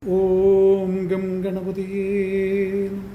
ഓം gum ഗണപതിയേ നമഃ.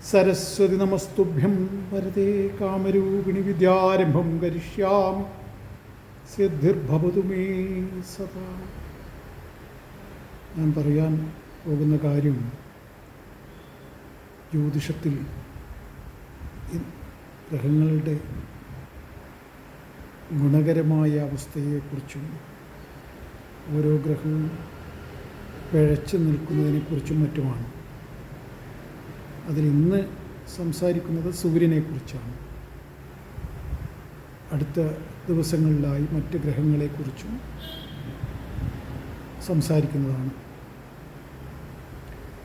സരസ്വതി നമസ്തുഭ്യം വരദേ കാമരൂപിണി വിദ്യാരംഭം കരിഷ്യാമി സിദ്ധിർഭവതു may സദാ. ഞാൻ പറയാൻ പോകുന്ന കാര്യം ജ്യോതിഷത്തിൽ ഗ്രഹങ്ങളുടെ ഗുണകരമായ അവസ്ഥയെക്കുറിച്ചും ഓരോ ഗ്രഹവും പിഴച്ചു നിൽക്കുന്നതിനെക്കുറിച്ചും മറ്റുമാണ്. അതിൽ ഇന്ന് സംസാരിക്കുന്നത് സൂര്യനെക്കുറിച്ചാണ്. അടുത്ത ദിവസങ്ങളിലായി മറ്റ് ഗ്രഹങ്ങളെക്കുറിച്ചും സംസാരിക്കുന്നതാണ്.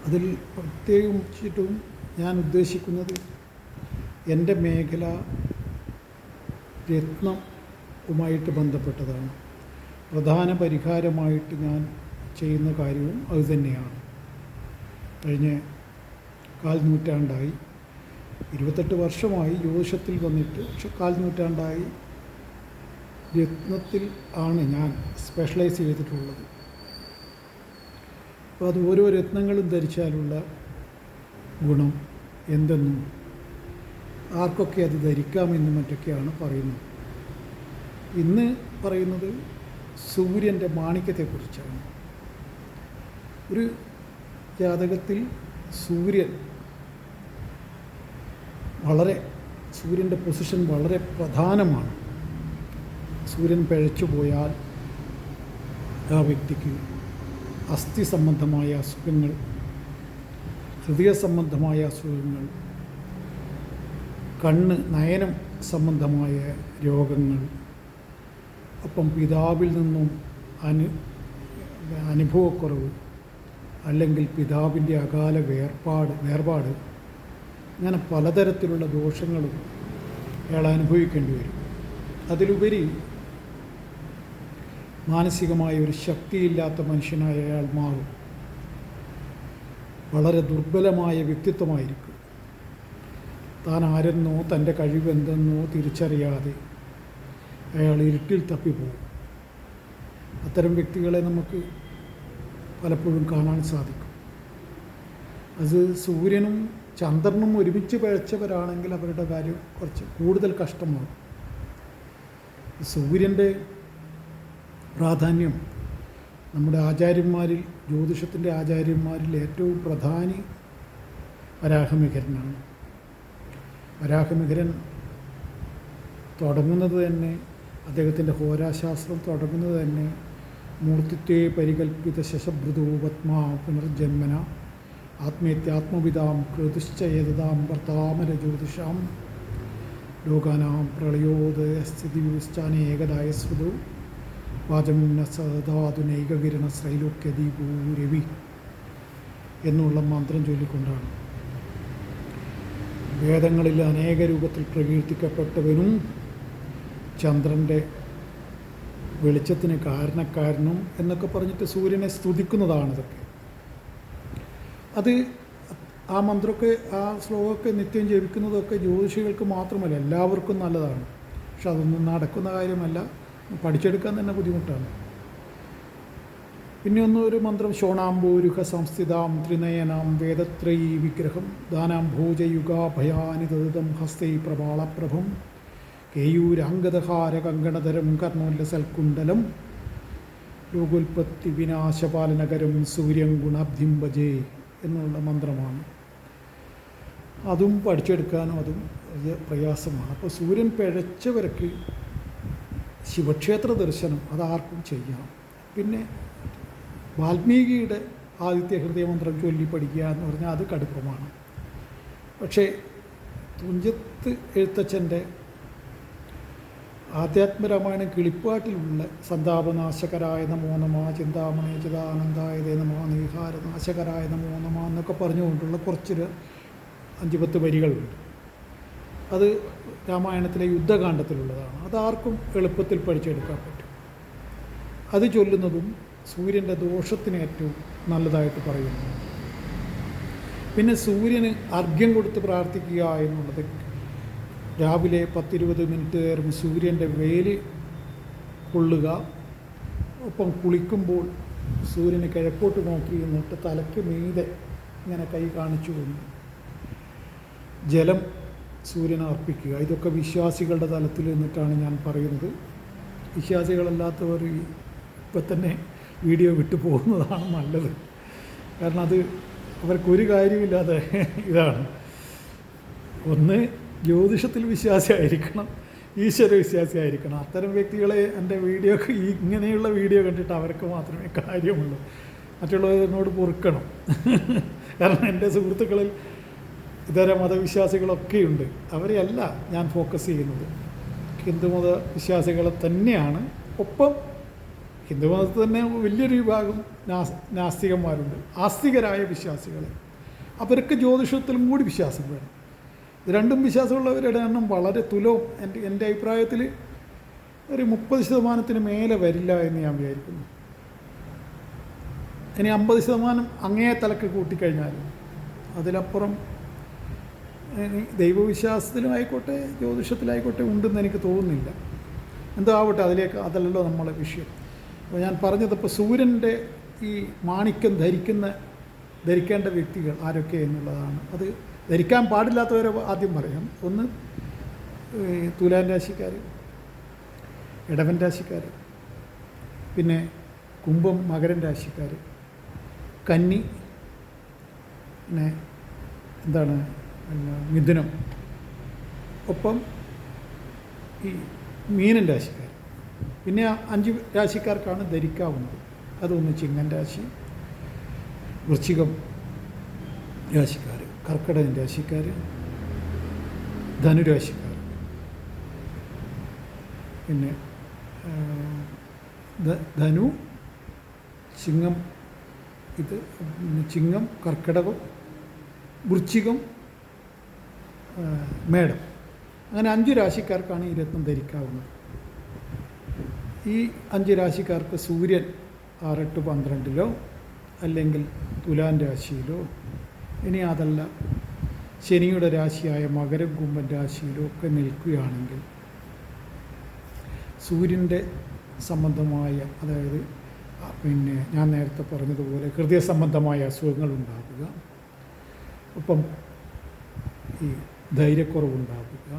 അതിൽ പ്രത്യേകിച്ചിട്ടും ഞാൻ ഉദ്ദേശിക്കുന്നത് എൻ്റെ മേഖല രത്നവുമായിട്ട് ബന്ധപ്പെട്ടതാണ്. പ്രധാന പരിഹാരമായിട്ട് ഞാൻ ചെയ്യുന്ന കാര്യവും അതുതന്നെയാണ്. കഴിഞ്ഞ 1/4 നൂറ്റാണ്ടായി, 28 വർഷമായി ജ്യോതിഷത്തിൽ വന്നിട്ട്, പക്ഷെ 1/4 നൂറ്റാണ്ടായി രത്നത്തിൽ ആണ് ഞാൻ സ്പെഷ്യലൈസ് ചെയ്തിട്ടുള്ളത്. അപ്പോൾ അത് ഓരോ രത്നങ്ങളും ധരിച്ചാലുള്ള ഗുണം എന്തെന്നും ആർക്കൊക്കെ അത് ധരിക്കാമെന്നും മറ്റൊക്കെയാണ് പറയുന്നത്. ഇന്ന് പറയുന്നത് സൂര്യൻ്റെ മാണിക്യത്തെക്കുറിച്ചാണ്. ഒരു ജാതകത്തിൽ സൂര്യൻ്റെ പൊസിഷൻ വളരെ പ്രധാനമാണ്. സൂര്യൻ പിഴച്ചു പോയാൽ ആ വ്യക്തിക്ക് അസ്ഥി സംബന്ധമായ അസുഖങ്ങൾ, ഹൃദയ സംബന്ധമായ അസുഖങ്ങൾ, നയനം സംബന്ധമായ രോഗങ്ങൾ, ഒപ്പം പിതാവിൽ നിന്നും അനുഭവക്കുറവ്, അല്ലെങ്കിൽ പിതാവിൻ്റെ അകാല വേർപാട്, അങ്ങനെ പലതരത്തിലുള്ള ദോഷങ്ങളും അയാൾ അനുഭവിക്കേണ്ടി വരും. അതിലുപരി മാനസികമായ ഒരു ശക്തിയില്ലാത്ത മനുഷ്യനായ അയാൾ മാറും. വളരെ ദുർബലമായ വ്യക്തിത്വമായിരിക്കും. താൻ ആരെന്നോ തൻ്റെ കഴിവെന്തെന്നോ തിരിച്ചറിയാതെ അയാൾ ഇരുട്ടിൽ തപ്പിപ്പോകും. അത്തരം വ്യക്തികളെ നമുക്ക് പലപ്പോഴും കാണാൻ സാധിക്കും. അത് സൂര്യനും ചന്ദ്രനും ഒരുമിച്ച് പിഴച്ചവരാണെങ്കിൽ അവരുടെ കാര്യം കുറച്ച് കൂടുതൽ കഷ്ടമാണ്. സൂര്യൻ്റെ പ്രാധാന്യം നമ്മുടെ ആചാര്യന്മാരിൽ, ജ്യോതിഷത്തിൻ്റെ ആചാര്യന്മാരിൽ ഏറ്റവും പ്രധാനി വരാഹമിഹിരനാണ്. വരാഹമിഹിരൻ തുടങ്ങുന്നത് തന്നെ, അദ്ദേഹത്തിൻ്റെ ഹോരാശാസ്ത്രം തുടങ്ങുന്നത് തന്നെ മൂർത്തിത്വേ പരികൽപ്പിത ശശഭൃതോ പത്മാ പുനർജന്മന ആത്മേത്യാത്മവിതാം കൃതുശ്ചയതാം വർത്താമര ജ്യോതിഷാം ലോകാനാം പ്രളയോദയസ്ഥിതിവിശ്ചാനേകദായ ശ്രുതോ വാചം ന സദാതുനൈകകിരണ ശ്രൈലോക്യദീപോ രവി എന്നുള്ള മന്ത്രം ചൊല്ലിക്കൊണ്ടാണ് വേദങ്ങളിൽ അനേക രൂപത്തിൽ പ്രകീർത്തിക്കപ്പെട്ടവനും ചന്ദ്രൻ്റെ വെളിച്ചത്തിന് കാരണക്കാരനും എന്നൊക്കെ പറഞ്ഞിട്ട് സൂര്യനെ സ്തുതിക്കുന്നതാണിതൊക്കെ. അത് ആ മന്ത്രമൊക്കെ, ആ ശ്ലോകമൊക്കെ നിത്യം ജപിക്കുന്നതൊക്കെ ജ്യോതിഷികൾക്ക് മാത്രമല്ല, എല്ലാവർക്കും നല്ലതാണ്. പക്ഷെ അതൊന്നും നടക്കുന്ന കാര്യമല്ല, പഠിച്ചെടുക്കാൻ തന്നെ ബുദ്ധിമുട്ടാണ്. പിന്നെ ഒരു മന്ത്രം, ശോണാംബോരുഹ സംസ്ഥിതാം ത്രിനയനാം വേദത്രയീ വിഗ്രഹം ദാനാം ഭോജയുഗാഭയാനിതം ഹസ്തൈ പ്രഭാളപ്രഭം കേയൂരാംഗദഹാര കങ്കണധരം കർണോല്ലസൽക്കുണ്ടലം ലോകോൽപത്തി വിനാശപാലനകരം സൂര്യം ഗുണാബ്ധിം ഭജേ എന്നുള്ള മന്ത്രമാണ്. അതും പഠിച്ചെടുക്കാനും അതും പ്രയാസമാണ്. അപ്പോൾ സൂര്യൻ പിഴച്ചവർക്ക് ശിവക്ഷേത്ര ദർശനം അതാർക്കും ചെയ്യാം. പിന്നെ വാൽമീകിയുടെ ആദിത്യ ഹൃദയമന്ത്രം ചൊല്ലി പഠിക്കുക എന്ന് പറഞ്ഞാൽ അത് കടുപ്പമാണ്. പക്ഷേ തുഞ്ചത്ത് എഴുത്തച്ഛൻ്റെ ആധ്യാത്മരാമായണം കിളിപ്പാട്ടിലുള്ള സന്താപനാശകരായ നമോ നമ, ചിന്താമണി ചിദാനന്ദായ നമോ, നീഹാരനാശകരായ നമോ നമ എന്നൊക്കെ പറഞ്ഞുകൊണ്ടുള്ള കുറച്ചൊരു 5-10 വരികളുണ്ട്. അത് രാമായണത്തിലെ യുദ്ധകാണ്ഡത്തിലുള്ളതാണ്. അതാർക്കും എളുപ്പത്തിൽ പഠിച്ചെടുക്കാൻ പറ്റും. അത് ചൊല്ലുന്നതും സൂര്യൻ്റെ ദോഷത്തിന് ഏറ്റവും നല്ലതായിട്ട് പറയുന്നു. പിന്നെ സൂര്യന് അർഘ്യം കൊടുത്ത് പ്രാർത്ഥിക്കുക എന്നുള്ളത്, രാവിലെ 10-20 മിനിറ്റ് നേരം സൂര്യൻ്റെ വെയിൽ കൊള്ളുക, ഒപ്പം കുളിക്കുമ്പോൾ സൂര്യന് കിഴക്കോട്ട് നോക്കി നിന്നിട്ട് തലയ്ക്ക് മീതെ ഇങ്ങനെ കൈ കാണിച്ചു കൊണ്ട് ജലം സൂര്യനെ അർപ്പിക്കുക. ഇതൊക്കെ വിശ്വാസികളുടെ തലത്തിൽ നിന്നിട്ടാണ് ഞാൻ പറയുന്നത്. വിശ്വാസികളല്ലാത്തവർ ഇപ്പം തന്നെ വീഡിയോ വിട്ടു പോകുന്നതാണ് നല്ലത്. കാരണം അത് അവർക്കൊരു കാര്യമില്ലാതെ ഇതാണ്. ഒന്ന്, ജ്യോതിഷത്തിൽ വിശ്വാസിയായിരിക്കണം, ഈശ്വര വിശ്വാസിയായിരിക്കണം. അത്തരം വ്യക്തികളെ എൻ്റെ ഇങ്ങനെയുള്ള വീഡിയോ കണ്ടിട്ട് അവർക്ക് മാത്രമേ കാര്യമുള്ളൂ. മറ്റുള്ളവരോട് പൊറുക്കണം. കാരണം എൻ്റെ സുഹൃത്തുക്കളിൽ ഇതര മതവിശ്വാസികളൊക്കെയുണ്ട്. അവരെയല്ല ഞാൻ ഫോക്കസ് ചെയ്യുന്നത്. ഹിന്ദുമത വിശ്വാസികളെ തന്നെയാണ്. ഒപ്പം ഹിന്ദുമതത്തിൽ തന്നെ വലിയൊരു വിഭാഗം നാസ്തികന്മാരുണ്ട്, ആസ്തികരായ വിശ്വാസികൾ. അവർക്ക് ജ്യോതിഷത്തിലും കൂടി വിശ്വാസം വേണം. ഇത് രണ്ടും വിശ്വാസമുള്ളവരുടെ എണ്ണം വളരെ തുലവും എൻ്റെ അഭിപ്രായത്തിൽ ഒരു 30% മേലെ വരില്ല എന്ന് ഞാൻ വിചാരിക്കുന്നു. ഇനി 50% അങ്ങേ തലക്ക് കൂട്ടിക്കഴിഞ്ഞാൽ അതിലപ്പുറം ദൈവവിശ്വാസത്തിലുമായിക്കോട്ടെ ജ്യോതിഷത്തിലായിക്കോട്ടെ ഉണ്ടെന്ന് എനിക്ക് തോന്നുന്നില്ല. എന്തോ ആവട്ടെ, അതല്ലല്ലോ നമ്മളെ വിഷയം. അപ്പോൾ ഞാൻ പറഞ്ഞതിപ്പോൾ സൂര്യൻ്റെ ഈ മാണിക്യം ധരിക്കേണ്ട വ്യക്തികൾ ആരൊക്കെ എന്നുള്ളതാണ്. അത് ധരിക്കാൻ പാടില്ലാത്തവരെ ആദ്യം പറയാം. ഒന്ന്, തുലാൻ രാശിക്കാർ, ഇടവൻ രാശിക്കാർ, പിന്നെ കുംഭം മകരൻ രാശിക്കാർ, കന്നി, പിന്നെ മിഥുനം, ഒപ്പം ഈ മീനൻ രാശിക്കാർ. പിന്നെ 5 രാശിക്കാർക്കാണ് ധരിക്കാവുന്നത്. അതൊന്ന് ചിങ്ങൻ രാശി, വൃശ്ചികം രാശിക്കാർ, കർക്കിടകൻ രാശിക്കാർ, ധനുരാശിക്കാർ, പിന്നെ ധനു, ചിങ്ങം, കർക്കിടകം, വൃശ്ചികം, മേടം. അങ്ങനെ 5 രാശിക്കാർക്കാണ് ഈ രത്നം ധരിക്കാവുന്നത്. ഈ 5 രാശിക്കാർക്ക് സൂര്യൻ 6-8-12 അല്ലെങ്കിൽ തുലാൻ രാശിയിലോ, ഇനി അതല്ല ശനിയുടെ രാശിയായ മകരം കുംഭൻ രാശിയിലോ ഒക്കെ നിൽക്കുകയാണെങ്കിൽ സൂര്യൻ്റെ സംബന്ധമായ, അതായത് പിന്നെ ഞാൻ നേരത്തെ പറഞ്ഞതുപോലെ ഹൃദയ സംബന്ധമായ അസുഖങ്ങൾ ഉണ്ടാകുക, ഒപ്പം ഈ ധൈര്യക്കുറവുണ്ടാകുക,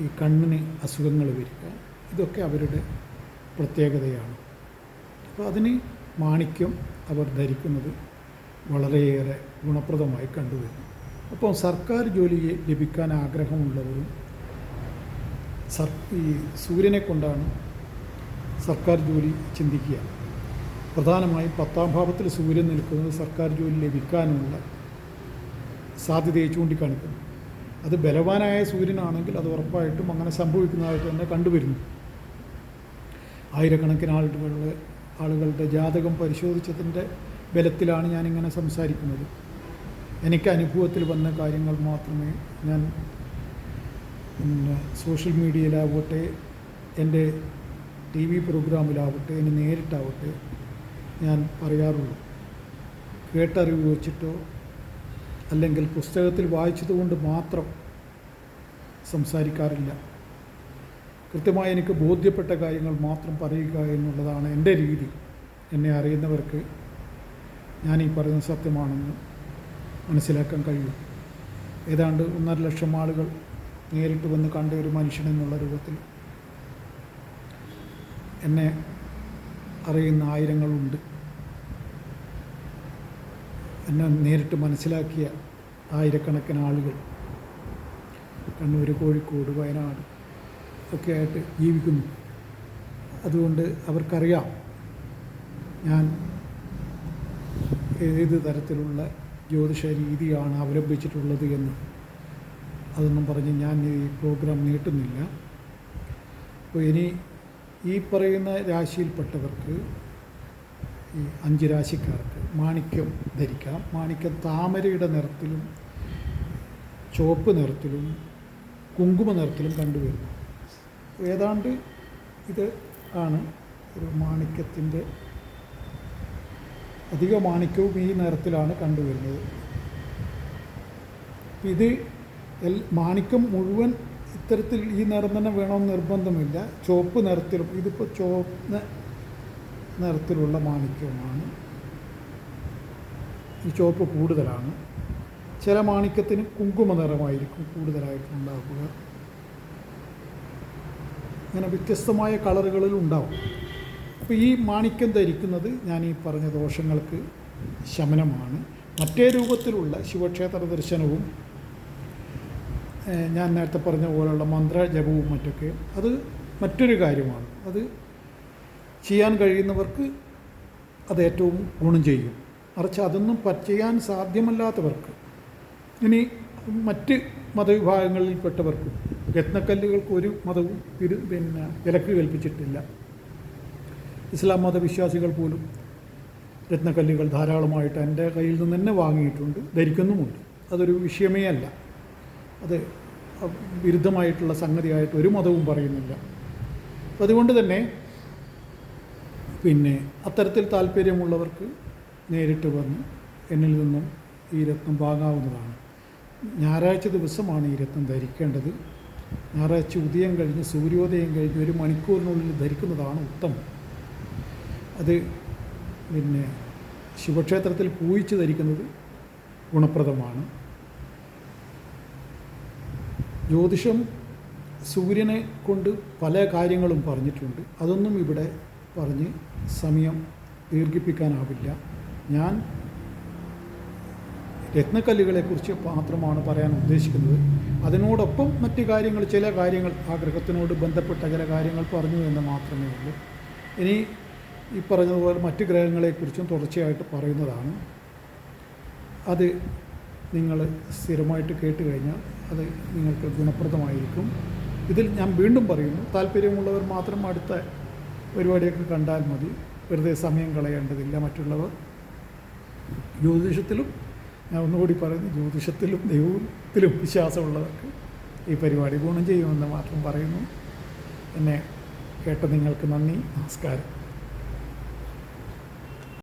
ഈ കണ്ണിന് അസുഖങ്ങൾ വരിക, ഇതൊക്കെ അവരുടെ പ്രത്യേകതയാണ്. അപ്പോൾ അതിന് മാണിക്യം അവർ ധരിക്കുന്നത് വളരെയേറെ ഗുണപ്രദമായി കണ്ടുവരുന്നു. അപ്പോൾ സർക്കാർ ജോലി ലഭിക്കാൻ ആഗ്രഹമുള്ളവരും ഈ സൂര്യനെ കൊണ്ടാണ് സർക്കാർ ജോലി ചിന്തിക്കുക. പ്രധാനമായും 10ാം ഭാവത്തിൽ സൂര്യൻ നിൽക്കുന്നത് സർക്കാർ ജോലി ലഭിക്കാനുള്ള സാധ്യതയെ ചൂണ്ടിക്കാണിക്കുന്നു. അത് ബലവാനായ സൂര്യനാണെങ്കിൽ അത് ഉറപ്പായിട്ടും അങ്ങനെ സംഭവിക്കുന്നതായിട്ട് തന്നെ കണ്ടുവരുന്നു. ആയിരക്കണക്കിന് ആളുകളുടെ ജാതകം പരിശോധിച്ചതിൻ്റെ ബലത്തിലാണ് ഞാനിങ്ങനെ സംസാരിക്കുന്നത്. എനിക്ക് അനുഭവത്തിൽ വന്ന കാര്യങ്ങൾ മാത്രമേ ഞാൻ സോഷ്യൽ മീഡിയയിലാവട്ടെ, എൻ്റെ TV പ്രോഗ്രാമിലാവട്ടെ, എന്നെ നേരിട്ടാവട്ടെ ഞാൻ പറയാറുള്ളൂ. കേട്ടറിവ് വെച്ചിട്ടോ അല്ലെങ്കിൽ പുസ്തകത്തിൽ വായിച്ചതുകൊണ്ട് മാത്രം സംസാരിക്കാറില്ല. കൃത്യമായി എനിക്ക് ബോധ്യപ്പെട്ട കാര്യങ്ങൾ മാത്രം പറയുക എന്നുള്ളതാണ് എൻ്റെ രീതി. എന്നെ അറിയുന്നവർക്ക് ഞാൻ ഈ പറയുന്ന സത്യമാണെന്ന് മനസ്സിലാക്കാൻ കഴിയും. ഏതാണ്ട് 1.5 ലക്ഷം ആളുകൾ നേരിട്ട് വന്ന് കണ്ട ഒരു മനുഷ്യൻ എന്നുള്ള രൂപത്തിൽ എന്നെ അറിയുന്ന ആയിരങ്ങളുണ്ട്. എന്നെ നേരിട്ട് മനസ്സിലാക്കിയ ആയിരക്കണക്കിന് ആളുകൾ കണ്ണൂർ, കോഴിക്കോട്, വയനാട് ഒക്കെ ആയിട്ട് ജീവിക്കുന്നു. അതുകൊണ്ട് അവർക്കറിയാം ഞാൻ ഏത് തരത്തിലുള്ള ജ്യോതിഷ രീതിയാണ് അവലംബിച്ചിട്ടുള്ളത് എന്ന്. അതൊന്നും പറഞ്ഞ് ഞാൻ ഈ പ്രോഗ്രാം നീട്ടുന്നില്ല. അപ്പോൾ ഇനി ഈ പറയുന്ന രാശിയിൽപ്പെട്ടവർക്ക്, ഈ 5 രാശിക്കാർക്ക് മാണിക്യം ധരിക്കാം. മാണിക്യം താമരയുടെ നിറത്തിലും ചുവപ്പ് നിറത്തിലും കുങ്കുമ നിറത്തിലും കണ്ടുവരുന്നു. ഏതാണ്ട് ഇത് ആണ് ഒരു മാണിക്യത്തിൻ്റെ അധിക മാണിക്യവും ഈ നിറത്തിലാണ് കണ്ടുവരുന്നത്. ഇത് മാണിക്യം മുഴുവൻ ഇത്തരത്തിൽ ഈ നിറം തന്നെ വേണമെന്ന് നിർബന്ധമില്ല. ചുവപ്പ് നിറത്തിലും, ഇതിപ്പോൾ ചുവന്ന നിറത്തിലുള്ള മാണിക്യമാണ്. ഈ ചുവപ്പ് കൂടുതലാണ്. ചില മാണിക്യത്തിന് കുങ്കുമ നിറമായിരിക്കും കൂടുതലായിട്ടുണ്ടാവുക. അങ്ങനെ വ്യത്യസ്തമായ കളറുകളിൽ ഉണ്ടാവും. അപ്പോൾ ഈ മാണിക്യം ധരിക്കുന്നത് ഞാൻ ഈ പറഞ്ഞ ദോഷങ്ങൾക്ക് ശമനമാണ്. മറ്റേ രൂപത്തിലുള്ള ശിവക്ഷേത്ര ദർശനവും ഞാൻ നേരത്തെ പറഞ്ഞ പോലുള്ള മന്ത്രജപവും മറ്റൊക്കെ അത് മറ്റൊരു കാര്യമാണ്. അത് ചെയ്യാൻ കഴിയുന്നവർക്ക് അത് ഏറ്റവും ഗുണം ചെയ്യും. മറിച്ച് അതൊന്നും ചെയ്യാൻ സാധ്യമല്ലാത്തവർക്ക്, ഇനി മറ്റ് മതവിഭാഗങ്ങളിൽപ്പെട്ടവർക്കും രത്നക്കല്ലുകൾക്ക് ഒരു മതവും വിലക്ക് കൽപ്പിച്ചിട്ടില്ല. ഇസ്ലാം മതവിശ്വാസികൾ പോലും രത്നക്കല്ലുകൾ ധാരാളമായിട്ട് എൻ്റെ കയ്യിൽ നിന്ന് തന്നെ വാങ്ങിയിട്ടുണ്ട്, ധരിക്കുന്നുമുണ്ട്. അതൊരു വിഷയമേ അല്ല. അത് വിരുദ്ധമായിട്ടുള്ള സംഗതിയായിട്ട് ഒരു മതവും പറയുന്നില്ല. അതുകൊണ്ട് തന്നെ അത്തരത്തിൽ താല്പര്യമുള്ളവർക്ക് നേരിട്ട് വന്ന് എന്നിൽ നിന്നും ഈ രത്നം വാങ്ങാവുന്നതാണ്. ഞായറാഴ്ച ദിവസമാണ് ഈ രത്നം ധരിക്കേണ്ടത്. ഞായറാഴ്ച ഉദയം കഴിഞ്ഞ് സൂര്യോദയം കഴിഞ്ഞ് 1 മണിക്കൂറിനുള്ളിൽ ധരിക്കുന്നതാണ് ഉത്തമം. അത് ശിവക്ഷേത്രത്തിൽ പൂജിച്ച് ധരിക്കുന്നത് ഗുണപ്രദമാണ്. ജ്യോതിഷം സൂര്യനെ കൊണ്ട് പല കാര്യങ്ങളും പറഞ്ഞിട്ടുണ്ട്. അതൊന്നും ഇവിടെ പറഞ്ഞ് സമയം ദീർഘിപ്പിക്കാനാവില്ല. ഞാൻ രത്നക്കല്ലുകളെക്കുറിച്ച് മാത്രമാണ് പറയാൻ ഉദ്ദേശിക്കുന്നത്. അതിനോടൊപ്പം മറ്റ് കാര്യങ്ങൾ, ചില കാര്യങ്ങൾ, ആ ഗ്രഹത്തിനോട് ബന്ധപ്പെട്ട ചില കാര്യങ്ങൾ പറഞ്ഞു എന്ന് മാത്രമേ ഉള്ളൂ. ഇനി ഈ പറഞ്ഞതുപോലെ മറ്റ് ഗ്രഹങ്ങളെക്കുറിച്ചും തുടർച്ചയായിട്ട് പറയുന്നതാണ്. അത് നിങ്ങൾ സ്ഥിരമായിട്ട് കേട്ട് കഴിഞ്ഞാൽ അത് നിങ്ങൾക്ക് ഗുണപ്രദമായിരിക്കും. ഇതിൽ ഞാൻ വീണ്ടും പറയുന്നു, താല്പര്യമുള്ളവർ മാത്രം അടുത്ത പരിപാടിയൊക്കെ കണ്ടാൽ മതി. വെറുതെ സമയം കളയേണ്ടതില്ല. മറ്റുള്ളവർ ജ്യോതിഷത്തിലും, ഞാൻ ഒന്നുകൂടി പറയുന്നു, ജ്യോതിഷത്തിലും ദൈവത്തിലും വിശ്വാസമുള്ളവർക്ക് ഈ പരിപാടി ഗുണം ചെയ്യുമെന്ന് മാത്രം പറയുന്നു. എന്നെ കേട്ട നിങ്ങൾക്ക് നന്ദി. നമസ്കാരം.